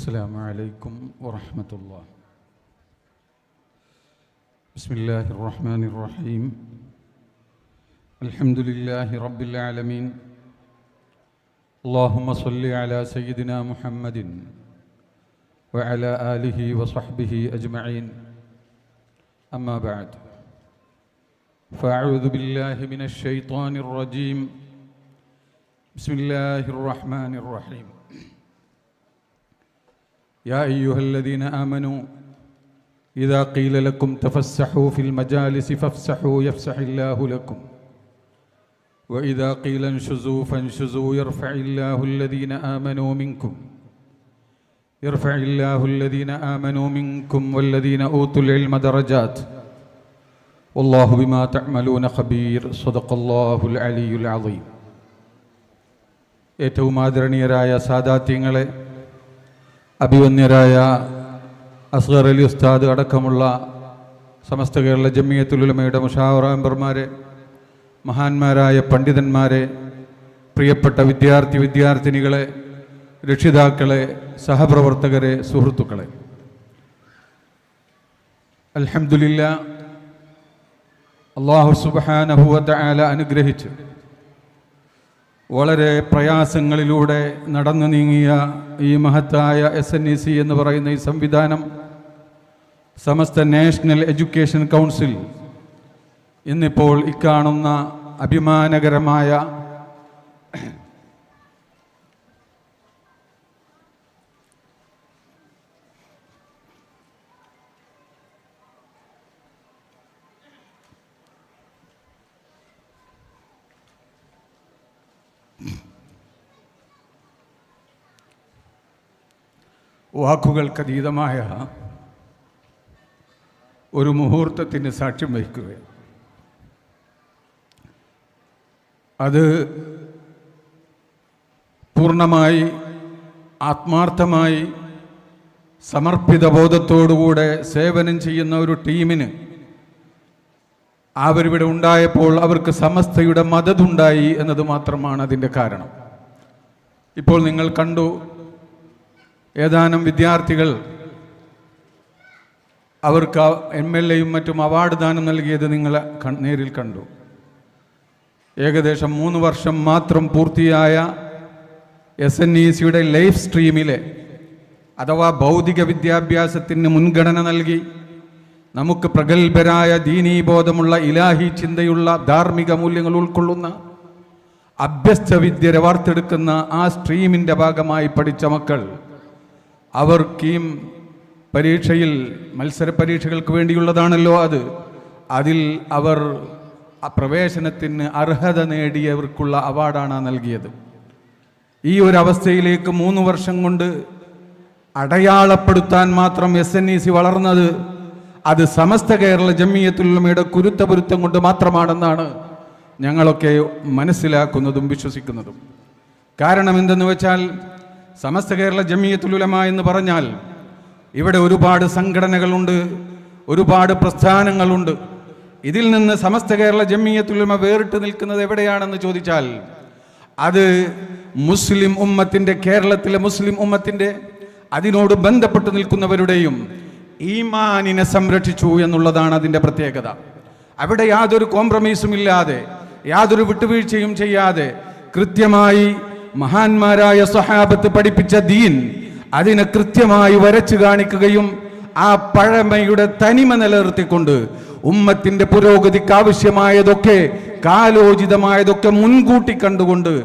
السلام عليكم ورحمة الله. بسم الله الرحمن الرحيم. الحمد لله رب العالمين. اللهم صل على سيدنا محمد وعلى آله وصحبه أجمعين. أما بعد، فأعوذ بالله من الشيطان الرجيم. بسم الله الرحمن الرحيم. يا أيها الذين آمنوا إذا قيل لكم تفسحوا في المجالس فافسحوا يفسح الله لكم وإذا قيل انشزوا فانشزوا يرفع الله الذين آمنوا منكم والذين أوتوا العلم درجات والله بما تعملون خبير. صدق الله العلي العظيم. ഏറ്റവും ആദരണീയരായ സാദാത്യങ്ങളെ, അഭിവന്യരായ അസ്ഗർ അലി ഉസ്താദ് അടക്കമുള്ള സമസ്ത കേരള ജമിയത്തുൽ ഉലമയുടെ മുഷാവറ മെമ്പർമാരെ, മഹാന്മാരായ പണ്ഡിതന്മാരെ, പ്രിയപ്പെട്ട വിദ്യാർത്ഥിനികളെ, രക്ഷിതാക്കളെ, സഹപ്രവർത്തകരെ, സുഹൃത്തുക്കളെ, അൽഹംദുലില്ലാഹ്, അല്ലാഹു സുബ്ഹാനഹു വ തആല അനുഗ്രഹിച്ച് വളരെ പ്രയാസങ്ങളിലൂടെ നടന്നു നീങ്ങിയ ഈ മഹത്തായ SNEC എന്ന് പറയുന്ന ഈ സംവിധാനം, സമസ്ത നാഷണൽ എഡ്യൂക്കേഷൻ കൗൺസിൽ ഇന്നിപ്പോൾ ഇക്കാണുന്ന അഭിമാനകരമായ വാക്കുകൾക്കതീതമായ ഒരു മുഹൂർത്തത്തിന് സാക്ഷ്യം വഹിക്കുകയാണ്. അത് പൂർണ്ണമായി ആത്മാർത്ഥമായി സമർപ്പിത ബോധത്തോടുകൂടെ സേവനം ചെയ്യുന്ന ഒരു ടീമിന് അവരിവിടെ ഉണ്ടായപ്പോൾ അവർക്ക് സമസ്തയുടെ മദതുണ്ടായി എന്നത് മാത്രമാണ് അതിൻ്റെ കാരണം. ഇപ്പോൾ നിങ്ങൾ കണ്ടു, ഏതാനും വിദ്യാർത്ഥികൾ അവർക്ക് MLAയും മറ്റും അവാർഡ് ദാനം നൽകിയത് നിങ്ങൾ നേരിൽ കണ്ടു. ഏകദേശം 3 വർഷം മാത്രം പൂർത്തിയായ SNECയുടെ ലൈഫ് സ്ട്രീമിലെ അഥവാ ഭൗതിക വിദ്യാഭ്യാസത്തിന് മുൻഗണന നൽകി നമുക്ക് പ്രഗത്ഭരായ ദീനീബോധമുള്ള ഇലാഹി ചിന്തയുള്ള ധാർമ്മിക മൂല്യങ്ങൾ ഉൾക്കൊള്ളുന്ന അഭ്യസ്ത വിദ്യരെ വാർത്തെടുക്കുന്ന ആ സ്ട്രീമിൻ്റെ ഭാഗമായി പഠിച്ച മക്കൾ അവർക്ക് പരീക്ഷയിൽ, മത്സര പരീക്ഷകൾക്ക് വേണ്ടിയുള്ളതാണല്ലോ അതിൽ അവർ പ്രവേശനത്തിന് അർഹത നേടിയവർക്കുള്ള അവാർഡാണ് നൽകിയത്. ഈ ഒരു അവസ്ഥയിലേക്ക് 3 വർഷം കൊണ്ട് അടയാളപ്പെടുത്താൻ മാത്രം SNEC വളർന്നത് അത് സമസ്ത കേരള ജമിയത്തുൽ ഉലമയുടെ കുരുത്തപൊരുത്തം കൊണ്ട് മാത്രമാണെന്നാണ് ഞങ്ങളൊക്കെ മനസ്സിലാക്കുന്നതും വിശ്വസിക്കുന്നതും. കാരണം എന്തെന്ന് വെച്ചാൽ, സമസ്ത കേരള ജമിയത്തുൽ ഉലമ എന്ന് പറഞ്ഞാൽ ഇവിടെ ഒരുപാട് സംഘടനകളുണ്ട്, ഒരുപാട് പ്രസ്ഥാനങ്ങളുണ്ട്. ഇതിൽ നിന്ന് സമസ്ത കേരള ജമിയത്തുൽ ഉലമ വേറിട്ട് നിൽക്കുന്നത് എവിടെയാണെന്ന് ചോദിച്ചാൽ അത് മുസ്ലിം ഉമ്മത്തിൻ്റെ, കേരളത്തിലെ മുസ്ലിം ഉമ്മത്തിൻ്റെ അതിനോട് ബന്ധപ്പെട്ട് നിൽക്കുന്നവരുടെയും ഈമാനിനെ സംരക്ഷിച്ചു എന്നുള്ളതാണ് അതിൻ്റെ പ്രത്യേകത. അവിടെ യാതൊരു കോംപ്രമൈസും ഇല്ലാതെ, യാതൊരു വിട്ടുവീഴ്ചയും ചെയ്യാതെ കൃത്യമായി മഹാന്മാരായ സ്വഹാബത്ത് പഠിപ്പിച്ച ദീൻ അതിനെ കൃത്യമായി വരച്ചു കാണിക്കുകയും ആ പഴമയുടെ തനിമ നിലനിർത്തിക്കൊണ്ട് ഉമ്മത്തിന്റെ പുരോഗതിക്ക് ആവശ്യമായതൊക്കെ, കാലോചിതമായതൊക്കെ മുൻകൂട്ടി കണ്ടുകൊണ്ട്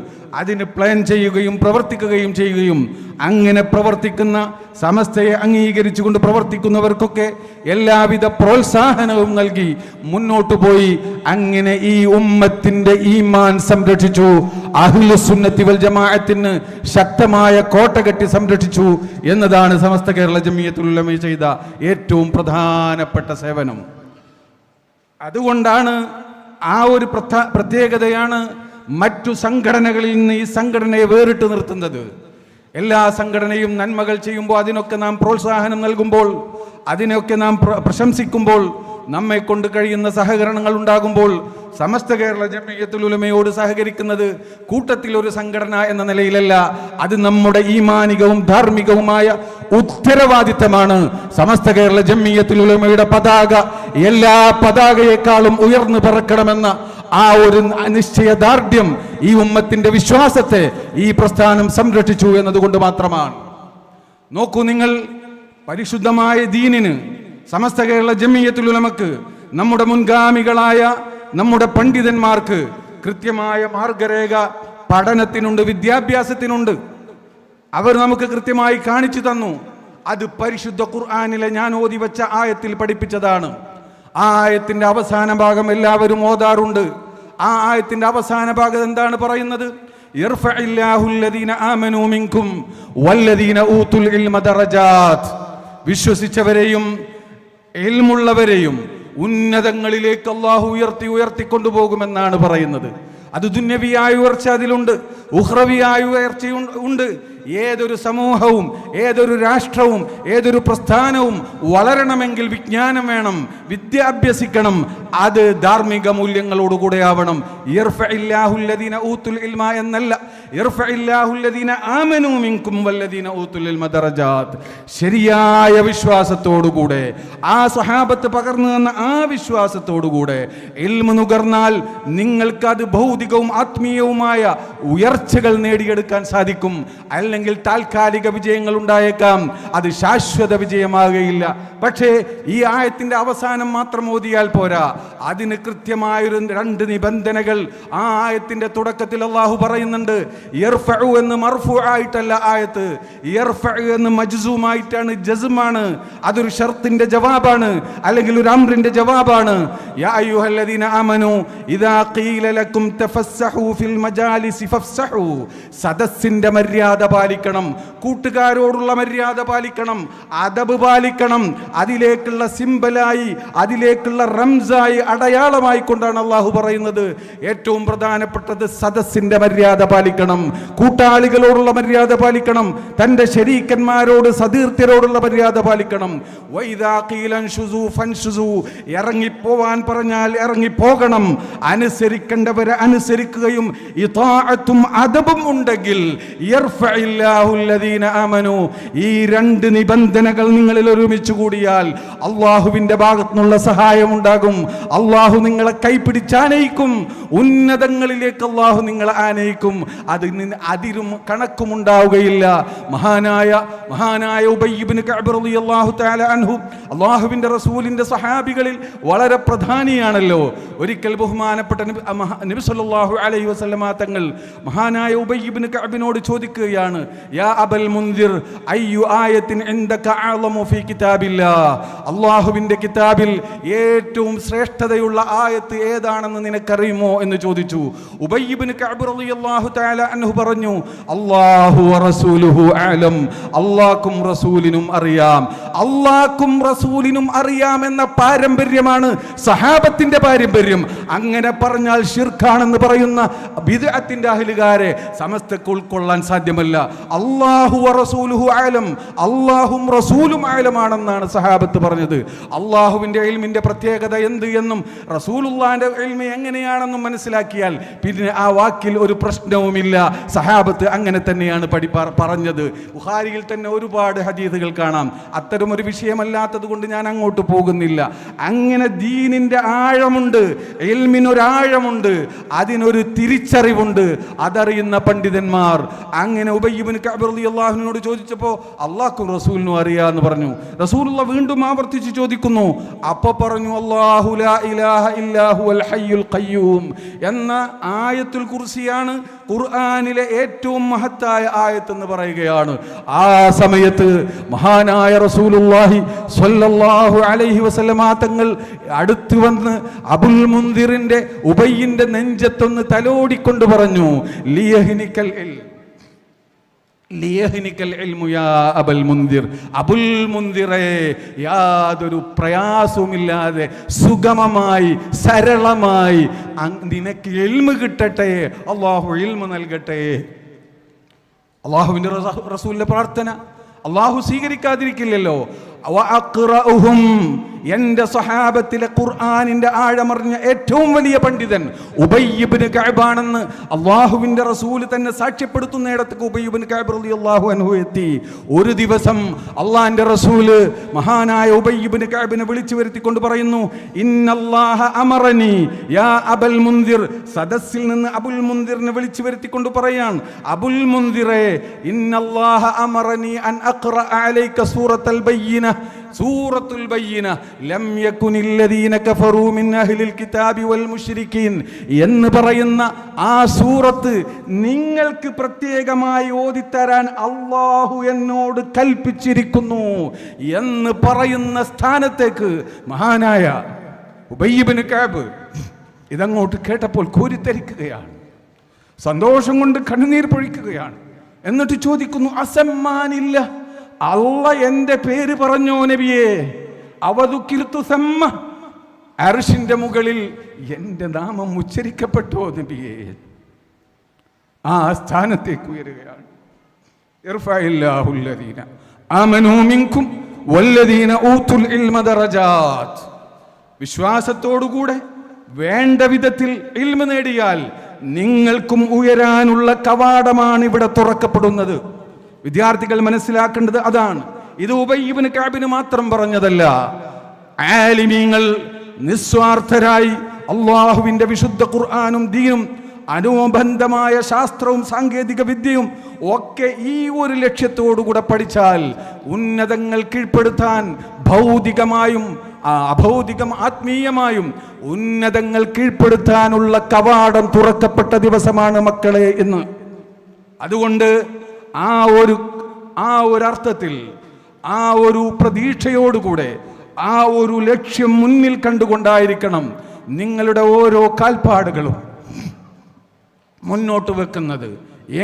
അതിന് പ്ലാൻ ചെയ്യുകയും പ്രവർത്തിക്കുകയും ചെയ്യുകയും അങ്ങനെ പ്രവർത്തിക്കുന്ന, സമസ്തയെ അംഗീകരിച്ചുകൊണ്ട് പ്രവർത്തിക്കുന്നവർക്കൊക്കെ എല്ലാവിധ പ്രോത്സാഹനവും നൽകി മുന്നോട്ട് പോയി അങ്ങനെ ഈ ഉമ്മത്തിന്റെ ഈമാൻ സംരക്ഷിച്ചു. അഹ്ലുസുന്നത്തി വൽ ജമാഅത്തിന് ശക്തമായ കോട്ട കെട്ടി സംരക്ഷിച്ചു എന്നതാണ് സമസ്ത കേരള ജമിയത്തുൽ ഉലമ ചെയ്ത ഏറ്റവും പ്രധാനപ്പെട്ട സേവനം. അതുകൊണ്ടാണ്, ആ ഒരു പ്രത്യേകതയാണ് മറ്റു സംഘടനകളിൽ നിന്ന് ഈ സംഘടനയെ വേറിട്ട് നിർത്തുന്നത്. എല്ലാ സംഘടനയും നന്മകൾ ചെയ്യുമ്പോൾ അതിനൊക്കെ നാം പ്രോത്സാഹനം നൽകുമ്പോൾ, അതിനൊക്കെ നാം പ്രശംസിക്കുമ്പോൾ, നമ്മെ കൊണ്ട് കഴിയുന്ന സഹകരണങ്ങൾ ഉണ്ടാകുമ്പോൾ സമസ്ത കേരള ജംഇയ്യത്തുൽ ഉലമയോട് സഹകരിക്കുന്നത് കൂട്ടത്തിൽ ഒരു സംഘടന എന്ന നിലയിലല്ല, അത് നമ്മുടെ ഈമാനികവും ധാർമ്മികവുമായ ഉത്തരവാദിത്തമാണ്. സമസ്ത കേരള ജംഇയ്യത്തുൽ ഉലമയുടെ പതാക എല്ലാ പതാകയെക്കാളും ഉയർന്നു പറക്കണമെന്ന ആ ഒരു നിശ്ചയദാർഢ്യം ഈ ഉമ്മത്തിന്റെ വിശ്വാസത്തെ ഈ പ്രസ്ഥാനം സംരക്ഷിച്ചു എന്നതുകൊണ്ട് മാത്രമാണ്. നോക്കൂ നിങ്ങൾ, പരിശുദ്ധമായ ദീനിന് സമസ്ത കേരള ജംഇയ്യത്തുൽ ഉലമക്ക് നമ്മുടെ മുൻഗാമികളായ നമ്മുടെ പണ്ഡിതന്മാർക്ക് കൃത്യമായ മാർഗരേഖ പഠനത്തിനുണ്ട്, വിദ്യാഭ്യാസത്തിനുണ്ട്. അവർ നമുക്ക് കൃത്യമായി കാണിച്ചു തന്നു. അത് പരിശുദ്ധ ഖുർആനിലെ ഞാൻ ഓതി വെച്ച ആയത്തിൽ പഠിപ്പിച്ചതാണ്. ആ ആയത്തിന്റെ അവസാന ഭാഗം എല്ലാവരും ഓതാറുണ്ട്. ആ ആയത്തിന്റെ അവസാന ഭാഗം എന്താണ് പറയുന്നത്? യർഫഇല്ലാഹുല്ലദീന ആമനൂ മിൻകും വല്ലദീന ഊതുൽ ഇൽമ ദറജാത്ത്. വിശ്വസിച്ചവരെയും ഇൽമുള്ളവരെയും ഉന്നതങ്ങളിലേക്ക് അല്ലാഹു ഉയർത്തിക്കൊണ്ടുപോകുമെന്നാണ് പറയുന്നത്. അത് ദുന്യവിയായ ഉയർച്ച അതിലുണ്ട്, ഉഖ്റവിയായ ഉയർച്ച ഉണ്ട്. ഏതൊരു സമൂഹവും ഏതൊരു രാഷ്ട്രവും ഏതൊരു പ്രസ്ഥാനവും വളരണമെങ്കിൽ വിജ്ഞാനം വേണം, വിദ്യ അഭ്യസിക്കണം. അത് ധാർമ്മിക മൂല്യങ്ങളോടുകൂടെ ആവണം. യർഫഇല്ലാഹുല്ലദീന ഊതുൽ ഇൽമ എന്നല്ല, യർഫഇല്ലാഹുല്ലദീന ആമനൂ മിൻകും വല്ലദീന ഊതുൽ ഇൽമ ദറജാത്ത്. ശരിയായ വിശ്വാസത്തോടുകൂടെ, ആ സ്വഹാബത്ത് പകർന്നു തന്ന ആ വിശ്വാസത്തോടുകൂടെ ഇൽമു നുകർന്നാൽ നിങ്ങൾക്ക് അത് ഭൗതികവും ആത്മീയവുമായ ഉയർച്ചകൾ നേടിയെടുക്കാൻ സാധിക്കും. അല്ലെങ്കിൽ താൽക്കാലിക വിജയങ്ങൾ ഉണ്ടായേക്കാം, അത് ശാശ്വത വിജയമാകുകയില്ല. പക്ഷേ ഈ ആയത്തിന്റെ അവസാനം മാത്രം ഓതിയാൽ പോരാ, അതിന് കൃത്യമായൊരു 2 നിബന്ധനകൾ ആ ആയത്തിന്റെ തുടക്കത്തിൽ അല്ലാഹു പറയുന്നുണ്ട്. യർഫഉ എന്ന് മർഫൂ ആയിട്ടല്ല ആയത്ത്, യർഫഉ എന്ന് മജ്സൂമായിട്ടാണ്, ജസ്മാണ്. അതൊരു ഷർത്തിന്റെ ജവാബാണ്, അല്ലെങ്കിൽ ഒരു അംറിന്റെ ജവാബാണ്. യാ അയ്യുഹല്ലദീന ആമനൂ ഇദാ ഖീല ലക്കും തഫസ്സഹു ഫിൽ മജാലിസി ഫഫ്സഹു. സദസ്സിന്റെ മര്യാദ പാലിക്കണം, കൂട്ടുകാരോടുള്ള മര്യാദ പാലിക്കണം, അദബ് പാലിക്കണം. അതിലേക്കുള്ള സിംബലായി, അതിലേക്കുള്ള റംസായി, അടയാളമായി കൊണ്ടാണ് അല്ലാഹു പറയുന്നത്. ഏറ്റവും പ്രധാനപ്പെട്ടത് സദസ്സിന്റെ മര്യാദ പാലിക്കണം, കൂട്ടാളികളോടുള്ള മര്യാദ പാലിക്കണം, തന്റെ ശരീക്കന്മാരോട് സതീർത്ഥ്യരോടുള്ള മര്യാദ പാലിക്കണം. വൈദാ ഖീല അൻശുസൂ ഫൻശുസൂ. ഇറങ്ങിപ്പോവാൻ പറഞ്ഞാൽ ഇറങ്ങിപ്പോകണം, അനുസരിക്കേണ്ടവരെ അനുസരിക്കുകയും ഇതാഅത്തും അദബും ഉണ്ടെങ്കിൽ യർഫഇല്ലാഹുല്ലദീന ആമനൂ. ഈ 2 നിബന്ധനകൾ നിങ്ങളിൽ ഒരുമിച്ച് കൂടിയാൽ അള്ളാഹുവിന്റെ ഭാഗത്തുനിന്നുള്ള സഹായം ഉണ്ടാകും. അള്ളാഹു നിങ്ങളെ കൈപിടിച്ചാനയിക്കും, ഉന്നതങ്ങളിലേക്ക് അള്ളാഹു നിങ്ങളെ ആനയിക്കും. അതിരും കണക്കും ഉണ്ടാവുകയില്ല. മഹാനായ ഉബയ്യ് ഇബ്നു കഅബ് റളിയല്ലാഹു തആല അൻഹു അള്ളാഹുവിന്റെ റസൂലിന്റെ സഹാബികളിൽ വളരെ പ്രധാനിയാണല്ലോ. ഒരിക്കൽ ബഹുമാനപ്പെട്ട നബി സല്ലല്ലാഹു അലൈഹി വസല്ലമ തങ്ങൾ മഹാനായ ഉബയ്യ് ഇബ്നു കഅബിനോട് ചോദിക്കുകയാണ്, യാ അബൽ മുൻദിർ അയ്യു ആയത്തിൻ ഇൻദക അഅളമു ഫീ കിതാബില്ലാഹ്. അല്ലാഹുവിന്റെ കിതാബിൽ ഏറ്റവും ശ്രേഷ്ഠതയുള്ള ആയത്ത് ഏതാണെന്ന് നിനക്കറിയുമോ എന്ന് ചോദിച്ചു. ഉബയ്യ് ഇബ്നു കഅബ് റളിയല്ലാഹു തആല അൻഹു പറഞ്ഞു, അല്ലാഹു വറസൂലുഹു അഅലം. അല്ലാഹും റസൂലിനും അറിയാം, അല്ലാഹും റസൂലിനും അറിയാം എന്ന പാരമ്പര്യമാണ് സഹാബത്തിന്റെ പാരമ്പര്യം. അങ്ങനെ പറഞ്ഞാൽ ശിർക്കാണെന്ന് പറയുന്ന ബിദ്അത്തിന്റെ അഹ്ലുകാരെ സമസ്തക്ക് ഉൾക്കൊള്ളാൻ സാധ്യമല്ല. അല്ലാഹു വറസൂലുഹു അഅലം, അല്ലാഹും റസൂലും അഅലമാണെന്നാണ് സഹാബത്ത് പറഞ്ഞത്. അല്ലാഹുവിന്റെ ഇൽമിന്റെ പ്രത്യേകത എന്ത് എന്നും റസൂലുള്ളാഹിന്റെ ഇൽമി എങ്ങനെയാണെന്നും മനസ്സിലാക്കിയാൽ പിന്നെ ആ വാക്കിൽ ഒരു പ്രശ്നവുമില്ല. സഹാബത്ത് അങ്ങനെ തന്നെയാണ് പറഞ്ഞത്. ബുഖാരിയിൽ തന്നെ ഒരുപാട് ഹദീസുകൾ കാണാം. അത്തരമൊരു വിഷയമല്ലാത്തത് കൊണ്ട് ഞാൻ അങ്ങോട്ട് പോകുന്നില്ല. അങ്ങനെ ദീനിന്റെ ആഴമുണ്ട്, ഇൽമിനൊരാഴമുണ്ട്, അതിനൊരു തിരിച്ചറിവുണ്ട്, അതറിയുന്ന പണ്ഡിതന്മാർ. അങ്ങനെ ഉബയ്യ് ഇബ്നു കഅബ് റളിയല്ലാഹു അൻഹുവിനോട് ചോദിച്ചപ്പോൾ അല്ലാഹുവും റസൂലിനും അറിയാമെന്ന് പറഞ്ഞു. റസൂലുള്ള വീണ്ടും ആവർത്തിച്ച് ചോദിക്കുന്നു. അപ്പോൾ പറഞ്ഞു, അല്ലാഹു ലാ ഇലാഹ ഇല്ലാ ഹുവൽ ഹയ്യുൽ ഖയ്യൂം എന്ന ആയത്തുൽ കുർസിയാണ് ഖുർആനിലെ ഏറ്റവും മഹത്തായ ആയത്ത് എന്ന് പറയുകയാണ്. ആ സമയത്ത് മഹാനായ റസൂലുള്ളാഹി സ്വല്ലല്ലാഹു അലൈഹി വസല്ലമ തങ്ങൾ അടുത്തു വന്ന് അബുൽ മുൻദിറിന്റെ ഉബയ്യിന്റെ നെഞ്ചത്തൊന്ന് തലോടിക്കൊണ്ട് പറഞ്ഞു, ലിയഹ്നിക്കൽ ഇൽമു യാ അബൽ മുൻദിർ. അബുൽ മുൻദിറെ, യാതൊരു പ്രയാസവുമില്ലാതെ സുഗമമായി സരളമായി നിനക്ക് ഇൽമു കിട്ടട്ടെ, അല്ലാഹു ഇൽമു നൽകട്ടെ. അല്ലാഹുവിന്റെ റസൂലിന്റെ പ്രാർത്ഥന അല്ലാഹു സ്വീകരിക്കാതിരിക്കില്ലല്ലോ. വഅഖ്റഉഹും, എന്റെ സ്വഹാബത്തിലെ ഖുർആനിന്റെ ആഴമറിഞ്ഞ ഏറ്റവും വലിയ പണ്ഡിതൻ ഉബയ്യ് ഇബ്നു കഅബ് ആണെന്ന് അല്ലാഹുവിന്റെ റസൂൽ തന്നെ സാക്ഷ്യപ്പെടുത്തുന്നിടത്തേക്ക് ഉബയ്യ് ഇബ്നു കഅബ് റളിയല്ലാഹു അൻഹു എത്തി. ഒരു ദിവസം അല്ലാഹുവിന്റെ റസൂല് മഹാനായ ഉബയ്യ് ഇബ്നു കഅബിനെ വിളിച്ചു വരുത്തിക്കൊണ്ട് പറയുന്നു, ഇന്നല്ലാഹ അമറനി യാ അബൽ മുൻദിർ. സദസ്സിൽ നിന്ന് അബുൽ മുൻദിറിനെ വിളിച്ചു വരുത്തിക്കൊണ്ട് പറയാൻ, അബുൽ മുൻദിറേ, ഇന്നല്ലാഹ അമറനി അൻ അഖ്റഅ അലൈക സൂറത്തുൽ ബയ്യിന. സൂറത്തുൽ ബയ്യിന ലം യകുനില്ലദീന കഫറൂ മിൻ അഹ്ലിൽ കിതാബി വൽ മുശ്രിക്കീൻ എന്ന് പറയുന്ന ആ സൂറത്ത് നിങ്ങൾക്ക് പ്രത്യേകമായി ഓതിത്തരാൻ അല്ലാഹു എന്നോട് കൽപ്പിച്ചിരിക്കുന്നു എന്ന് പറയുന്ന സ്ഥാനത്തേക്ക് മഹാനായ ഉബയ്യ് ഇബ്നു കഅബ് ഇതങ്ങോട്ട് കേട്ടപ്പോൾ കോരിത്തരിക്കുകയാണ്, സന്തോഷം കൊണ്ട് കണ്ണുനീർ പൊഴിക്കുകയാണ്. എന്നിട്ട് ചോദിക്കുന്നു, അസമ്മാനില്ല, അല്ല എന്റെ പേര് പറഞ്ഞോ നബിയേ? അവദുക്കിർതു സമ്മ, അർശിന്റെ മുകളിൽ എന്റെ നാമം ഉച്ചരിക്കപ്പെട്ടോ നബിയേ? ആ സ്ഥാനത്തേക്ക് ഉയരുകയാണ്. ഇർഫഇല്ലാഹു അല്ലദീന ആമനൂ മിൻകും വല്ലദീന ഊതുൽ ഇൽമ ദറജാത്ത്. വിശ്വാസത്തോടുകൂടെ വേണ്ട വിധത്തിൽ ഇൽമ നേടിയാൽ നിങ്ങൾക്കും ഉയരാനുള്ള കവാടമാണ് ഇവിടെ തുറക്കപ്പെടുന്നത്. വിദ്യാർത്ഥികൾ മനസ്സിലാക്കേണ്ടത് അതാണ്. ഇത് ഉബയ്യ് ഇബ്നു കഅബിന് മാത്രം പറഞ്ഞതല്ല. ആലിമീങ്ങൾ നിസ്വാർത്ഥരായി അല്ലാഹുവിന്റെ വിശുദ്ധ ഖുർആനും ദീനും അനുബന്ധമായ ശാസ്ത്രവും സാങ്കേതിക വിദ്യയും ഒക്കെ ഈ ഒരു ലക്ഷ്യത്തോടുകൂടെ പഠിച്ചാൽ ഉന്നതങ്ങൾ കീഴ്പ്പെടുത്താൻ ഭൗതികമായും അഭൗതികം ആത്മീയമായും ഉന്നതങ്ങൾ കീഴ്പ്പെടുത്താനുള്ള കവാടം തുറക്കപ്പെട്ട ദിവസമാണ് മക്കളെ ഇന്ന്. അതുകൊണ്ട് ആ ഒരു അർത്ഥത്തിൽ, ആ ഒരു പ്രതീക്ഷയോടുകൂടെ, ആ ഒരു ലക്ഷ്യം മുന്നിൽ കണ്ടുകൊണ്ടായിരിക്കണം നിങ്ങളുടെ ഓരോ കാൽപ്പാടുകളും മുന്നോട്ട് വെക്കുന്നത്.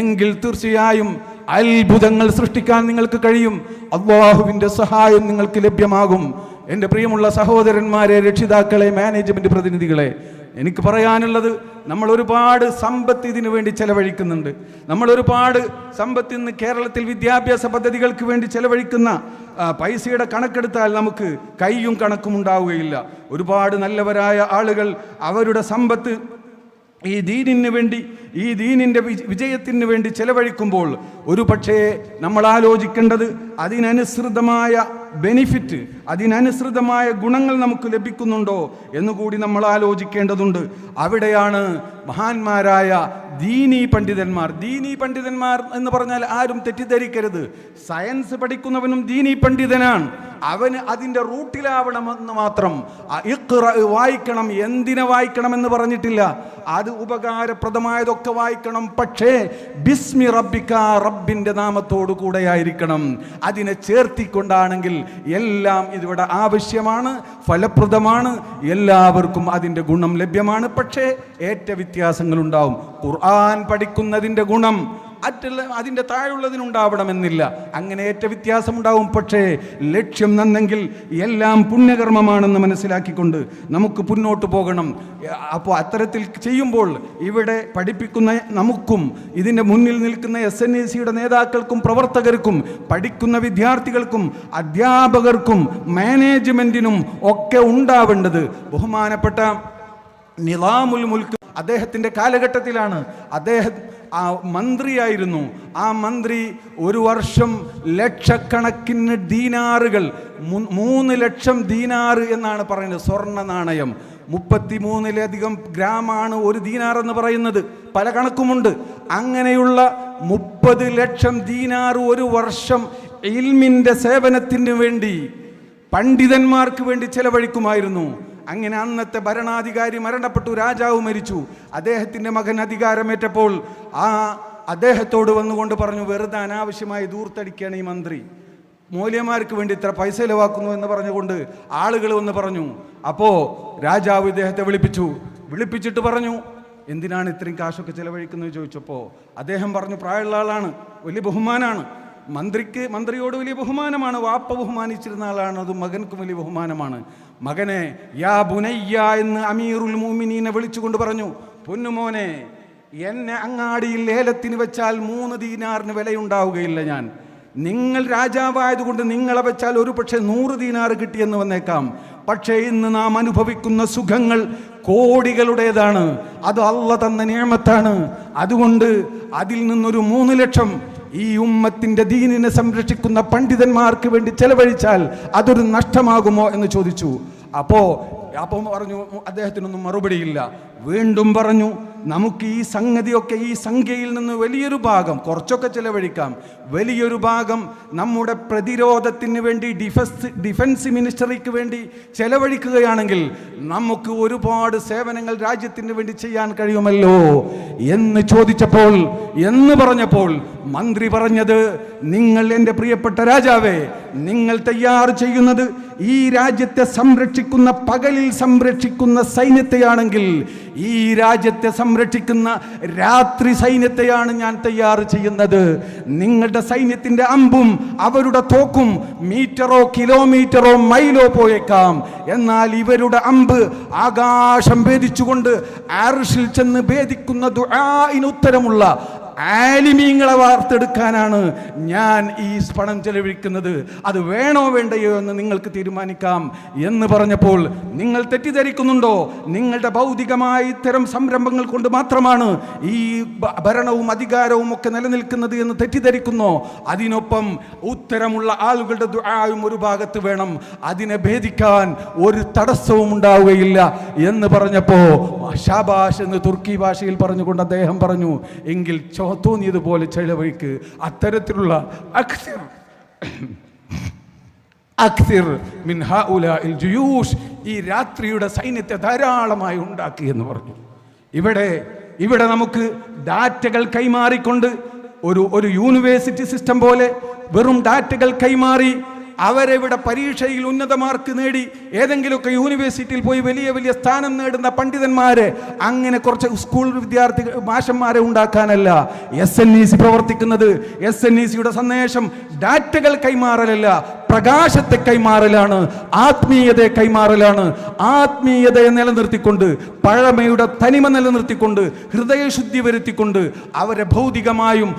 എങ്കിൽ തീർച്ചയായും അത്ഭുതങ്ങൾ സൃഷ്ടിക്കാൻ നിങ്ങൾക്ക് കഴിയും. അല്ലാഹുവിൻ്റെ സഹായം നിങ്ങൾക്ക് ലഭ്യമാകും. എൻ്റെ പ്രിയമുള്ള സഹോദരന്മാരെ, രക്ഷിതാക്കളെ, മാനേജ്മെന്റ് പ്രതിനിധികളെ, എനിക്ക് പറയാനുള്ളത്, നമ്മൾ ഒരുപാട് സമ്പത്ത് ഇതിനു വേണ്ടി ചെലവഴിക്കുന്നുണ്ട്. നമ്മൾ ഒരുപാട് സമ്പത്ത് ഇന്ന് കേരളത്തിൽ വിദ്യാഭ്യാസ പദ്ധതികൾക്ക് വേണ്ടി ചെലവഴിക്കുന്ന പൈസയുടെ കണക്കെടുത്താൽ നമുക്ക് കൈയും കണക്കും ഉണ്ടാവുകയില്ല. ഒരുപാട് നല്ലവരായ ആളുകൾ അവരുടെ സമ്പത്ത് ഈ ദീനിന് വേണ്ടി, ഈ ദീനിൻ്റെ വിജയത്തിന് വേണ്ടി ചെലവഴിക്കുമ്പോൾ ഒരു പക്ഷേ നമ്മൾ ആലോചിക്കേണ്ടത് അതിനനുസൃതമായ ബെനിഫിറ്റ്, അതിനനുസൃതമായ ഗുണങ്ങൾ നമുക്ക് ലഭിക്കുന്നുണ്ടോ എന്നുകൂടി നമ്മൾ ആലോചിക്കേണ്ടതുണ്ട്. അവിടെയാണ് മഹാന്മാരായ ദീനീ പണ്ഡിതന്മാർ എന്ന് പറഞ്ഞാൽ ആരും തെറ്റിദ്ധരിക്കരുത്. സയൻസ് പഠിക്കുന്നവനും ദീനീ പണ്ഡിതനാണ്. അവന് അതിൻ്റെ റൂട്ടിലാവണമെന്ന് മാത്രം. വായിക്കണം, എന്തിനെ വായിക്കണം എന്ന് പറഞ്ഞിട്ടില്ല. അത് ഉപകാരപ്രദമായതൊക്കെ വായിക്കണം. പക്ഷേ ബിസ്മി റബ്ബിക, റബ്ബിൻ്റെ നാമത്തോടു കൂടെയായിരിക്കണം. അതിനെ ചേർത്തിക്കൊണ്ടാണെങ്കിൽ എല്ലാം ഇതിവിടെ ആവശ്യമാണ്, ഫലപ്രദമാണ്, എല്ലാവർക്കും അതിൻ്റെ ഗുണം ലഭ്യമാണ്. പക്ഷേ ഏറ്റ വ്യത്യാസങ്ങളുണ്ടാവും. ഖുർആൻ പഠിക്കുന്നതിൻ്റെ ഗുണം അതിൻ്റെ താഴെയുള്ളതിനുണ്ടാവണമെന്നില്ല. അങ്ങനെ ഏറ്റ വ്യത്യാസമുണ്ടാവും. പക്ഷേ ലക്ഷ്യം നന്നെങ്കിൽ എല്ലാം പുണ്യകർമ്മമാണെന്ന് മനസ്സിലാക്കിക്കൊണ്ട് നമുക്ക് മുന്നോട്ട് പോകണം. അപ്പോൾ അത്തരത്തിൽ ചെയ്യുമ്പോൾ ഇവിടെ പഠിപ്പിക്കുന്ന നമുക്കും ഇതിൻ്റെ മുന്നിൽ നിൽക്കുന്ന SNEC-യുടെ നേതാക്കൾക്കും പ്രവർത്തകർക്കും പഠിക്കുന്ന വിദ്യാർത്ഥികൾക്കും അധ്യാപകർക്കും മാനേജ്മെൻറ്റിനും ഒക്കെ ഉണ്ടാവേണ്ടത് ബഹുമാനപ്പെട്ട നിളാമുൽ മുൽക്ക് അദ്ദേഹത്തിൻ്റെ കാലഘട്ടത്തിലാണ്. അദ്ദേഹം മന്ത്രിയായിരുന്നു. ആ മന്ത്രി ഒരു വർഷം ലക്ഷക്കണക്കിന് ദീനാറുകൾ, 3 ലക്ഷം ദീനാറ് എന്നാണ് പറയുന്നത്, സ്വർണ്ണ നാണയം. 33-ലധികം ഗ്രാമാണ് ഒരു ദീനാർ എന്ന് പറയുന്നത്. പല കണക്കുമുണ്ട്. അങ്ങനെയുള്ള 30 ലക്ഷം ദീനാറ് ഒരു വർഷം ഇൽമിൻ്റെ സേവനത്തിന് വേണ്ടി, പണ്ഡിതന്മാർക്ക് വേണ്ടി ചെലവഴിക്കുമായിരുന്നു. അങ്ങനെ അന്നത്തെ ഭരണാധികാരി മരണപ്പെട്ടു, രാജാവ് മരിച്ചു. അദ്ദേഹത്തിൻ്റെ മകൻ അധികാരമേറ്റപ്പോൾ അദ്ദേഹത്തോട് വന്നുകൊണ്ട് പറഞ്ഞു, വെറുതെ അനാവശ്യമായി ദൂർത്തടിക്കുകയാണ് ഈ മന്ത്രി, മൂല്യമാർക്ക് വേണ്ടി ഇത്ര പൈസ ചിലവാക്കുന്നു എന്ന് പറഞ്ഞുകൊണ്ട് ആളുകൾ വന്ന് പറഞ്ഞു. അപ്പോൾ രാജാവ് ഇദ്ദേഹത്തെ വിളിപ്പിച്ചിട്ട് പറഞ്ഞു, എന്തിനാണ് ഇത്രയും കാശൊക്കെ ചിലവഴിക്കുന്നത് ചോദിച്ചപ്പോൾ അദ്ദേഹം പറഞ്ഞു, പ്രായമുള്ള ആളാണ്, വലിയ ബഹുമാനാണ്, മന്ത്രിയോട് വലിയ ബഹുമാനമാണ്, വാപ്പ ബഹുമാനിച്ചിരുന്ന ആളാണ്, അത് മകൻക്കും വലിയ ബഹുമാനമാണ്. മകനെ യാ ബുനയ്യ എന്ന് അമീറുൽ മുഅ്മിനീനെ വിളിച്ചുകൊണ്ട് പറഞ്ഞു, പൊന്നുമോനെ, എന്നെ അങ്ങാടിയിൽ ലേലത്തിന് വെച്ചാൽ 3 ദീനാറിന് വിലയുണ്ടാവുകയില്ല. നിങ്ങൾ രാജാവായതുകൊണ്ട് നിങ്ങളെ വെച്ചാൽ ഒരു പക്ഷേ 100 ദീനാർ കിട്ടിയെന്ന് വന്നേക്കാം. പക്ഷേ ഇന്ന് നാം അനുഭവിക്കുന്ന സുഖങ്ങൾ കോടികളുടേതാണ്. അത് അള്ളാഹ് തന്ന നിഅമത്താണ്. അതുകൊണ്ട് അതിൽ നിന്നൊരു 3 ലക്ഷം ഈ ഉമ്മത്തിന്റെ ദീനിനെ സംരക്ഷിക്കുന്ന പണ്ഡിതന്മാർക്ക് വേണ്ടി ചെലവഴിച്ചാൽ അതൊരു നഷ്ടമാകുമോ എന്ന് ചോദിച്ചു. അപ്പോൾ പറഞ്ഞു, അദ്ദേഹത്തിനൊന്നും മറുപടിയില്ല. വീണ്ടും പറഞ്ഞു, നമുക്ക് ഈ സംഗതിയൊക്കെ ഈ സംഖ്യയിൽ നിന്ന് വലിയൊരു ഭാഗം, കുറച്ചൊക്കെ ചെലവഴിക്കാം, വലിയൊരു ഭാഗം നമ്മുടെ പ്രതിരോധത്തിന് വേണ്ടി ഡിഫൻസ് മിനിസ്റ്ററിക്ക് വേണ്ടി ചെലവഴിക്കുകയാണെങ്കിൽ നമുക്ക് ഒരുപാട് സേവനങ്ങൾ രാജ്യത്തിന് വേണ്ടി ചെയ്യാൻ കഴിയുമല്ലോ എന്ന് ചോദിച്ചപ്പോൾ, എന്ന് പറഞ്ഞപ്പോൾ മന്ത്രി പറഞ്ഞത്, നിങ്ങൾ എൻ്റെ പ്രിയപ്പെട്ട രാജാവേ, നിങ്ങൾ തയ്യാർ ചെയ്യുന്നത് ഈ രാജ്യത്തെ സംരക്ഷിക്കുന്ന, പകലിൽ സംരക്ഷിക്കുന്ന സൈന്യത്തെയാണെങ്കിൽ ഈ രാജ്യത്തെ സംരക്ഷിക്കുന്ന രാത്രി സൈന്യത്തെയാണ് ഞാൻ തയ്യാർ ചെയ്യുന്നത്. നിങ്ങളുടെ സൈന്യത്തിന്റെ അമ്പും അവരുടെ തോക്കും മീറ്ററോ കിലോമീറ്ററോ മൈലോ പോയേക്കാം, എന്നാൽ ഇവരുടെ അമ്പ് ആകാശം ഭേദിച്ചുകൊണ്ട് അർശിൽ ചെന്ന് ഭേദിക്കുന്ന ദുആഇന് ഉത്തരമുള്ള ആലിമീങ്ങളെ വാർത്തെടുക്കാനാണ് ഞാൻ ഈ പണം ചെലവഴിക്കുന്നത്. അത് വേണോ വേണ്ടയോ എന്ന് നിങ്ങൾക്ക് തീരുമാനിക്കാം എന്ന് പറഞ്ഞപ്പോൾ, നിങ്ങൾ തെറ്റിദ്ധരിക്കുന്നുണ്ടോ? നിങ്ങളുടെ ഭൗതികമായ ഇത്തരം സംരംഭങ്ങൾ കൊണ്ട് മാത്രമാണ് ഈ ഭരണവും അധികാരവും ഒക്കെ നിലനിൽക്കുന്നത് എന്ന് തെറ്റിദ്ധരിക്കുന്നോ? അതിനൊപ്പം ഉത്തരമുള്ള ആളുകളുടെ ദുആയും ഒരു ഭാഗത്ത് വേണം. അതിനെ ഭേദിക്കാൻ ഒരു തടസ്സവും ഉണ്ടാവുകയില്ല എന്ന് പറഞ്ഞപ്പോ ഷാബാഷ് എന്ന് തുർക്കി ഭാഷയിൽ പറഞ്ഞുകൊണ്ട് അദ്ദേഹം പറഞ്ഞു, എങ്കിൽ തോന്നിയതുപോലെ ചെലവഴിക്ക്. അത്തരത്തിലുള്ള ഈ രാത്രിയുടെ സൈന്യത്തെ ധാരാളമായി ഉണ്ടാക്കി എന്ന് പറഞ്ഞു. ഇവിടെ നമുക്ക് ഡാറ്റകൾ കൈമാറിക്കൊണ്ട് ഒരു യൂണിവേഴ്സിറ്റി സിസ്റ്റം പോലെ വെറും ഡാറ്റകൾ കൈമാറി അവരെവിടെ പരീക്ഷയിൽ ഉന്നത മാർക്ക് നേടി ഏതെങ്കിലുമൊക്കെ യൂണിവേഴ്സിറ്റിയിൽ പോയി വലിയ വലിയ സ്ഥാനം നേടുന്ന പണ്ഡിതന്മാരെ, അങ്ങനെ കുറച്ച് സ്കൂൾ വിദ്യാർത്ഥി മാഷന്മാരെ ഉണ്ടാക്കാനല്ല SNEC പ്രവർത്തിക്കുന്നത്. SNECയുടെ സന്ദേശം ഡാറ്റകൾ കൈമാറലല്ല, പ്രകാശത്തെ കൈമാറലാണ്, ആത്മീയതയെ കൈമാറലാണ്. ആത്മീയതയെ നിലനിർത്തിക്കൊണ്ട്, പഴമയുടെ തനിമ നിലനിർത്തിക്കൊണ്ട്, ഹൃദയശുദ്ധി വരുത്തിക്കൊണ്ട് അവരെ ഭൗതികമായും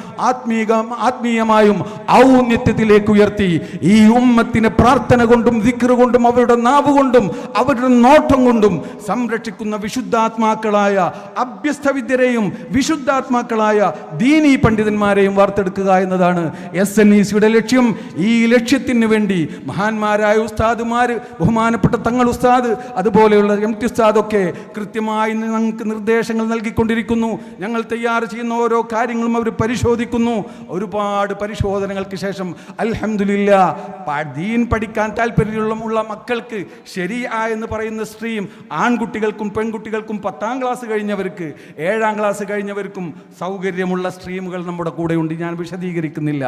ആത്മീയമായും ഔന്നത്യത്തിലേക്ക് ഉയർത്തി ഈ ഉമ്മത്തിനെ പ്രാർത്ഥന കൊണ്ടും ദിക്ർ കൊണ്ടും അവരുടെ നാവ് കൊണ്ടും അവരുടെ നോട്ടം കൊണ്ടും സംരക്ഷിക്കുന്ന വിശുദ്ധാത്മാക്കളായ അഭ്യസ്തവിദ്യരെയും വിശുദ്ധാത്മാക്കളായ ദീനീ പണ്ഡിതന്മാരെയും വാർത്തെടുക്കുക എന്നതാണ് SNECയുടെ ലക്ഷ്യം. ഈ ലക്ഷ്യത്തിന് വേണ്ടി മഹാന്മാരായ ഉസ്താദുമാർ, ബഹുമാനപ്പെട്ട തങ്ങൾ ഉസ്താദ്, അതുപോലെയുള്ള MT ഉസ്താദൊക്കെ കൃത്യമായി ഞങ്ങൾക്ക് നിർദ്ദേശങ്ങൾ നൽകിക്കൊണ്ടിരിക്കുന്നു. ഞങ്ങൾ തയ്യാർ ചെയ്യുന്ന ഓരോ കാര്യങ്ങളും അവർ പരിശോധിക്കുന്നു. ഒരുപാട് പരിശോധനകൾക്ക് ശേഷം അൽഹംദുലില്ലാഹ് ദീൻ പഠിക്കാൻ താല്പര്യമുള്ള മക്കൾക്ക് ശരീഅ എന്ന് പറയുന്ന സ്ട്രീം ആൺകുട്ടികൾക്കും പെൺകുട്ടികൾക്കും 10ാം ക്ലാസ് കഴിഞ്ഞവർക്ക് 7ാം ക്ലാസ് കഴിഞ്ഞവർക്കും സൗകര്യമുള്ള സ്ട്രീമുകൾ നമ്മുടെ കൂടെയുണ്ട്. ഞാൻ വിശദീകരിക്കുന്നില്ല.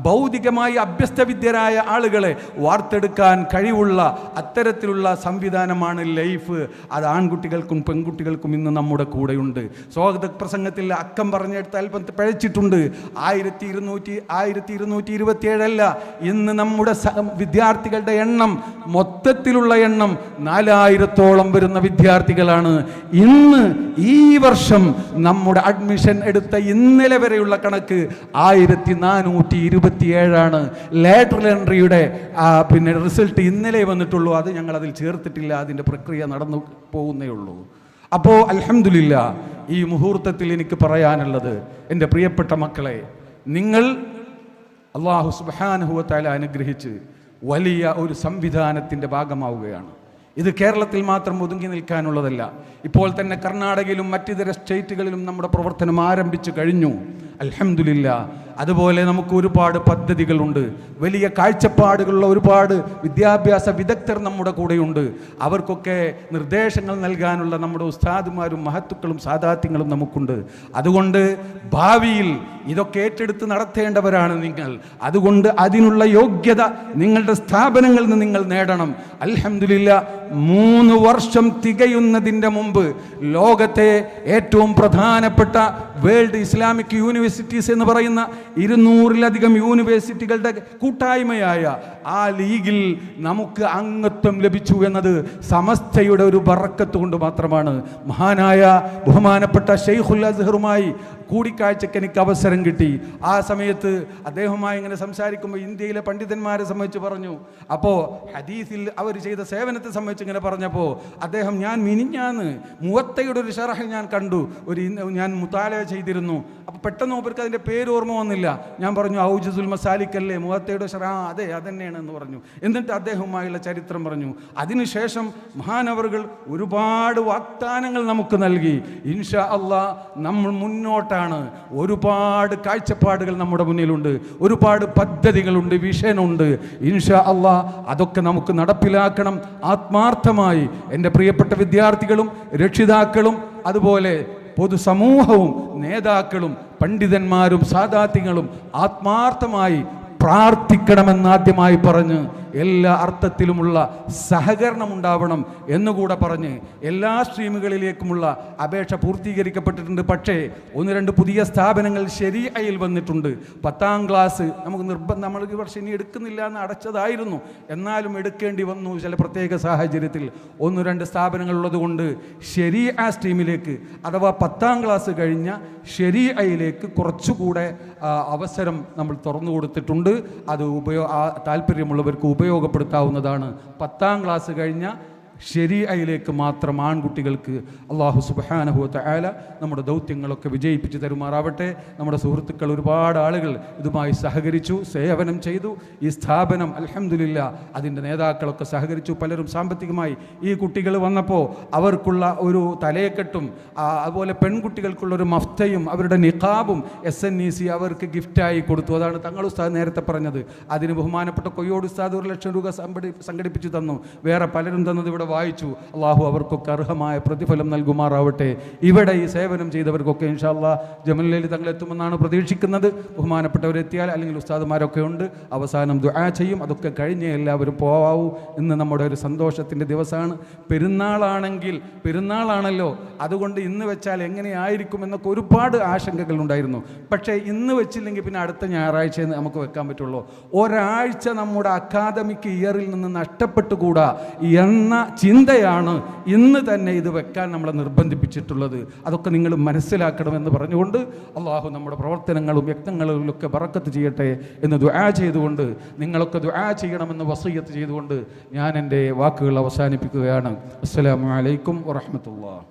ഭൗതികമായി അഭ്യസ്തവിദ്യരായ ആളുകളെ വാർത്തെടുക്കാൻ കഴിവുള്ള അത്തരത്തിലുള്ള സംവിധാനമാണ് ലൈഫ്. അത് ആൺകുട്ടികൾക്കും പെൺകുട്ടികൾക്കും ഇന്ന് നമ്മുടെ കൂടെയുണ്ട്. സ്വാഗത പ്രസംഗത്തിൽ അക്കം പറഞ്ഞെടുത്ത് അല്പം പിഴച്ചിട്ടുണ്ട്. 1227 അല്ല, ഇന്ന് നമ്മുടെ വിദ്യാർത്ഥികളുടെ എണ്ണം, മൊത്തത്തിലുള്ള എണ്ണം 4000-ഓളം വരുന്ന വിദ്യാർത്ഥികളാണ്. ഇന്ന് ഈ വർഷം നമ്മുടെ അഡ്മിഷൻ എടുത്ത ഇന്നലെ വരെയുള്ള കണക്ക് 1427 ലേറ്ററൽ എൻട്രിയുടെ റിസൾട്ട് ഇന്നലെ വന്നിട്ടുള്ളൂ. അത് ഞങ്ങൾ അതിൽ ചേർത്തിട്ടില്ല, അതിൻ്റെ പ്രക്രിയ നടന്നു പോകുന്നേ ഉള്ളൂ. അപ്പോൾ അൽഹംദുലില്ലാഹ് ഈ മുഹൂർത്തത്തിൽ എനിക്ക് പറയാനുള്ളത്, എൻ്റെ പ്രിയപ്പെട്ട മക്കളെ, നിങ്ങൾ അല്ലാഹു സുബ്ഹാനഹു വ തആല അനുഗ്രഹിച്ച് വലിയ ഒരു സംവിധാനത്തിൻ്റെ ഭാഗമാവുകയാണ്. ഇത് കേരളത്തിൽ മാത്രം ഒതുങ്ങി നിൽക്കാനുള്ളതല്ല. ഇപ്പോൾ തന്നെ കർണാടകയിലും മറ്റിതര സ്റ്റേറ്റുകളിലും നമ്മുടെ പ്രവർത്തനം ആരംഭിച്ചു കഴിഞ്ഞു. അൽഹംദുലില്ലാഹ്. അതുപോലെ നമുക്ക് ഒരുപാട് പദ്ധതികളുണ്ട്. വലിയ കാഴ്ചപ്പാടുകളുള്ള ഒരുപാട് വിദ്യാഭ്യാസ വിദഗ്ധർ നമ്മുടെ കൂടെയുണ്ട്. അവർക്കൊക്കെ നിർദ്ദേശങ്ങൾ നൽകാനുള്ള നമ്മുടെ ഉസ്താദുമാരും മഹത്തുക്കളും സാദാത്യങ്ങളും നമുക്കുണ്ട്. അതുകൊണ്ട് ഭാവിയിൽ ഇതൊക്കെ ഏറ്റെടുത്ത് നടത്തേണ്ടവരാണ് നിങ്ങൾ. അതുകൊണ്ട് അതിനുള്ള യോഗ്യത നിങ്ങളുടെ സ്ഥാപനങ്ങളിൽ നിന്ന് നിങ്ങൾ നേടണം. അൽഹംദുലില്ലാഹ് 3 വർഷം തികയുന്നതിൻ്റെ മുമ്പ് ലോകത്തെ ഏറ്റവും പ്രധാനപ്പെട്ട വേൾഡ് ഇസ്ലാമിക് യൂണിവേഴ്സിറ്റീസ് എന്ന് പറയുന്ന 200-ലധികം യൂണിവേഴ്സിറ്റികളുടെ കൂട്ടായ്മയായ ആ ലീഗിൽ നമുക്ക് അംഗത്വം ലഭിച്ചു എന്നത് സമസ്തയുടെ ഒരു ബറക്കത്ത് കൊണ്ട് മാത്രമാണ്. മഹാനായ ബഹുമാനപ്പെട്ട ശൈഖുൽ അസ്ഹറുമായി കൂടിക്കാഴ്ചയ്ക്ക് എനിക്ക് അവസരം കിട്ടി. ആ സമയത്ത് അദ്ദേഹവുമായി ഇങ്ങനെ സംസാരിക്കുമ്പോൾ ഇന്ത്യയിലെ പണ്ഡിതന്മാരെ സംബന്ധിച്ച് പറഞ്ഞു. അപ്പോൾ ഹദീസിൽ അവർ ചെയ്ത സേവനത്തെ സംബന്ധിച്ച് ഇങ്ങനെ പറഞ്ഞപ്പോൾ അദ്ദേഹം, ഞാൻ മിനിഞ്ഞാന്ന് മുവത്തയുടെ ഒരു ഷറഹ് ഞാൻ കണ്ടു, ഞാൻ മുതാല ചെയ്തിരുന്നു. അപ്പോൾ പെട്ടെന്ന് മൂപ്പർക്ക് അതിൻ്റെ പേര് ഓർമ്മ വന്നില്ല. ഞാൻ പറഞ്ഞു ഔജസുൽ മസാലിക്കല്ലേ മുവത്തയുടെ ഷറഹ്? അതെ അതന്നെയാണ് എന്ന് പറഞ്ഞു. എന്നിട്ട് അദ്ദേഹവുമായുള്ള ചരിത്രം പറഞ്ഞു. അതിനുശേഷം മഹാനവറുകൾ ഒരുപാട് വാഗ്ദാനങ്ങൾ നമുക്ക് നൽകി. ഇൻഷാ അല്ലാഹ് നമ്മൾ മുന്നോട്ടാണ്. ഒരുപാട് കാഴ്ചപ്പാടുകൾ നമ്മുടെ മുന്നിലുണ്ട്, ഒരുപാട് പദ്ധതികളുണ്ട്, വിഷനുണ്ട്. ഇൻഷാ അല്ലാഹ് അതൊക്കെ നമുക്ക് നടപ്പിലാക്കണം. ആത്മാർത്ഥമായി എൻ്റെ പ്രിയപ്പെട്ട വിദ്യാർത്ഥികളും രക്ഷിതാക്കളും അതുപോലെ പൊതുസമൂഹവും നേതാക്കളും പണ്ഡിതന്മാരും സാദാത്യങ്ങളും ആത്മാർത്ഥമായി പ്രാർത്ഥിക്കണമെന്ന് ആദ്യമായി പറഞ്ഞ് എല്ലാ അർത്ഥത്തിലുമുള്ള സഹകരണം ഉണ്ടാവണം എന്നുകൂടെ പറഞ്ഞ് എല്ലാ സ്ട്രീമുകളിലേക്കുമുള്ള അപേക്ഷ പൂർത്തീകരിക്കപ്പെട്ടിട്ടുണ്ട്. പക്ഷേ 1-2 പുതിയ സ്ഥാപനങ്ങൾ ശരീഅയിൽ വന്നിട്ടുണ്ട്. 10ാം ക്ലാസ് നമുക്ക് നമ്മൾ ഈ വർഷം ഇനി എടുക്കുന്നില്ല എന്ന് അടച്ചതായിരുന്നു, എന്നാലും എടുക്കേണ്ടി വന്നു ചില പ്രത്യേക സാഹചര്യത്തിൽ. 1-2 സ്ഥാപനങ്ങളുള്ളത് കൊണ്ട് ശരീഅ സ്ട്രീമിലേക്ക് അഥവാ 10ാം ക്ലാസ് കഴിഞ്ഞ ശരീഅയിലേക്ക് കുറച്ചുകൂടെ അവസരം നമ്മൾ തുറന്നു കൊടുത്തിട്ടുണ്ട്. അത് താല്പര്യമുള്ളവർക്ക് ഉപയോഗപ്പെടുത്താവുന്നതാണ്. 10ാം ക്ലാസ് കഴിഞ്ഞ ശരീഅയിലേക്ക് മാത്രം ആൺകുട്ടികൾക്ക് അല്ലാഹു സുബ്ഹാനഹു വ തആല നമ്മുടെ ദൗത്യങ്ങളൊക്കെ വിജയിപ്പിച്ച് തരുമാറാവട്ടെ. നമ്മുടെ സുഹൃത്തുക്കൾ ഒരുപാട് ആളുകൾ ഇതുമായി സഹകരിച്ചു, സേവനം ചെയ്തു. ഈ സ്ഥാപനം അൽഹംദുലില്ലാഹ് അതിൻ്റെ നേതാക്കളൊക്കെ സഹകരിച്ചു. പലരും സാമ്പത്തികമായി ഈ കുട്ടികൾ വന്നപ്പോൾ അവർക്കുള്ള ഒരു തലയെക്കെട്ടും അതുപോലെ പെൺകുട്ടികൾക്കുള്ളൊരു മഫ്തയും അവരുടെ നിഖാബും SNEC അവർക്ക് ഗിഫ്റ്റായി കൊടുത്തു. അതാണ് തങ്ങൾ ഉസ്താദ് നേരത്തെ പറഞ്ഞത്. അതിന് ബഹുമാനപ്പെട്ട കൊയ്യോട് ഉസ്താദ് 1 ലക്ഷം രൂപ സംഘടിപ്പിച്ചു തന്നു. വേറെ പലരും തന്നത് ഇവിടെ വായിച്ചു. അള്ളാഹു അവർക്കൊക്കെ അർഹമായ പ്രതിഫലം നൽകുമാറാവട്ടെ. ഇവിടെ ഈ സേവനം ചെയ്തവർക്കൊക്കെ ഇൻഷാ അല്ലാഹ് ജമലിൽ തങ്ങൾ എത്തുമെന്നാണ് പ്രതീക്ഷിക്കുന്നത്. ബഹുമാനപ്പെട്ടവരെത്തിയാൽ അല്ലെങ്കിൽ ഉസ്താദുമാരൊക്കെ ഉണ്ട്, അവസാനം ദുആ ചെയ്യും. അതൊക്കെ കഴിഞ്ഞേ എല്ലാവരും പോവാവൂ. ഇന്ന് നമ്മുടെ ഒരു സന്തോഷത്തിൻ്റെ ദിവസമാണ്. പെരുന്നാളാണല്ലോ, അതുകൊണ്ട് ഇന്ന് വെച്ചാൽ എങ്ങനെയായിരിക്കും എന്നൊക്കെ ഒരുപാട് ആശങ്കകൾ ഉണ്ടായിരുന്നു. പക്ഷേ ഇന്ന് വെച്ചില്ലെങ്കിൽ പിന്നെ അടുത്ത ഞായറാഴ്ച നമുക്ക് വെക്കാൻ പറ്റുള്ളൂ. ഒരാഴ്ച നമ്മുടെ അക്കാദമിക് ഇയറിൽ നിന്ന് നഷ്ടപ്പെട്ടുകൂടാ എന്ന ചിന്തയാണ് ഇന്ന് തന്നെ ഇത് വെക്കാൻ നമ്മളെ നിർബന്ധിപ്പിച്ചിട്ടുള്ളത്. അതൊക്കെ നിങ്ങൾ മനസ്സിലാക്കണമെന്ന് പറഞ്ഞുകൊണ്ട് അള്ളാഹു നമ്മുടെ പ്രവർത്തനങ്ങളും യത്നങ്ങളിലൊക്കെ ബറക്കത്ത് ചെയ്യട്ടെ എന്ന് ദുആ ചെയ്തുകൊണ്ട്, നിങ്ങളൊക്കെ ദുആ ചെയ്യണമെന്ന് വസിയ്യത്ത് ചെയ്തുകൊണ്ട് ഞാൻ എൻ്റെ വാക്കുകൾ അവസാനിപ്പിക്കുകയാണ്. അസ്സലാമു അലൈക്കും വറഹ്മത്തുള്ളാഹി.